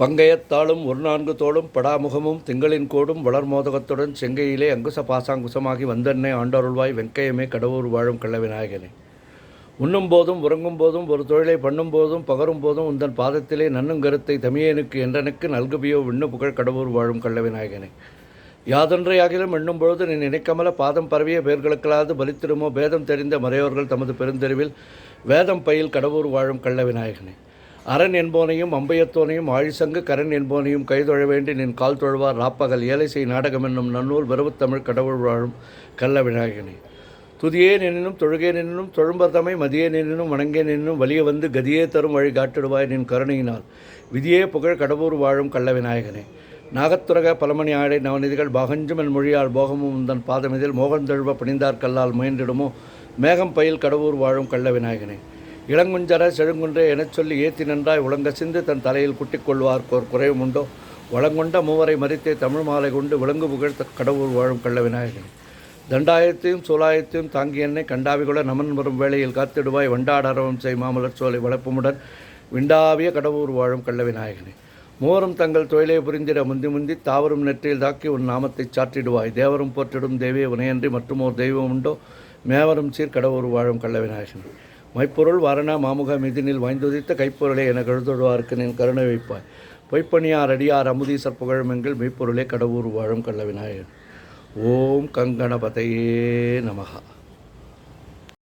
பங்கயத்தாலும் ஒரு நான்கு தோளும் படாமுகமும் திங்களின் கோடும் வளர்மோதகத்துடன் செங்கையிலே அங்குச பாசாங்குசமாகி வந்தென்னை ஆண்டருள்வாய் வெங்கையமே கடவுர் வாழும் கள்ள விநாயகனே. உண்ணும் போதும் உறங்கும் போதும் ஒரு தொழிலை பண்ணும் போதும் பகரும் போதும் உந்தன் பாதத்திலே நன்னும் கருத்தை தமியனுக்கு என்றனுக்கு நல்குபியோ விண்ணு புகழ் கடவுர் வாழும் கள்ள விநாயகனே. யாதொன்றையாகிலும் எண்ணும் பொழுது நீ நினைக்கமல பாதம் பரவிய பேர்களுக்களாது பலித்திடுமோ பேதம் தெரிந்த மறையோர்கள் தமது பெருந்தெருவில் வேதம் பயில் கடவுர் வாழும் கள்ள விநாயகனே. அரண் என்போனையும் அம்பையத்தோனையும் ஆழிசங்கு கரண் என்போனையும் கைதொழ வேண்டி நின் கால் தொழுவார் ராப்பகல் ஏலைசை நாடகம் என்னும் நன்னூல் வெறுவுத்தமிழ் கடவுள் வாழும் கள்ள விநாயகனே. துதியே நின்னும் தொழுகே நின்னும் தொழும்பர்தமை மதியே நின்னும் வணங்கே நின்னும் வலிய வந்து கதியே தரும் வழி காட்டிடுவாய் நின் கருணையினால் விதியே புகழ் கடவுர் வாழும் கள்ள விநாயகனே. நாகத்துரக பலமணி ஆடை நவநிதிகள் பாகஞ்சும் என் மொழியால் போகமும் உந்தன் பாதமிதில் மோகந்தழுவ பணிந்தார் கல்லால் முயன்றிடுமோ மேகம் பயில் கடவுர் வாழும் கள்ள விநாயகனே. இளங்குஞ்சர செழுங்குன்றே எனச் சொல்லி ஏத்தி நன்றாய் உலங்க சிந்து தன் தலையில் குட்டிக் கொள்வார்க்கோர் குறைவும் உண்டோ வளங்கொண்ட மூவரை மறித்தே தமிழ் மாலை கொண்டு விலங்கு புகழ் கடவுள் வாழும் கள்ள விநாயகனே. தண்டாயத்தையும் சோலாயத்தையும் தாங்கி என்னை கண்டாவிகுல நமன் வரும் வேளையில் காத்திடுவாய் வண்டாடரவம் செய் மாமலர் சோலை வளப்புமுடன் விண்டாவிய கடவுர் வாழும் கள்ள விநாயகனே. மூவரும் தங்கள் தொழிலை புரிந்திட முந்தி முந்தி தாவரும் நெற்றியில் தாக்கி உன் நாமத்தை சாற்றிடுவாய் தேவரும் போற்றிடும் தேவிய உனையன்றி மற்றுமோர் தெய்வம் உண்டோ மேவரும் சீர் கடவுர் வாழும் கள்ள விநாயகனே. மைப்பொருள் வாரண மாமுக மிதினில் வாய்ந்துதித்த கைப்பொருளை என கழுதொடுவார்க்கு நின் கருணை வைப்பாய் பொய்ப்பணியார் அடியார் அமுதீசர் புகழுமெங்கள் மெய்ப்பொருளே கடவுர் வாழும் கள்ள விநாயகன். ஓம் கங்கணபதையே நமஹா.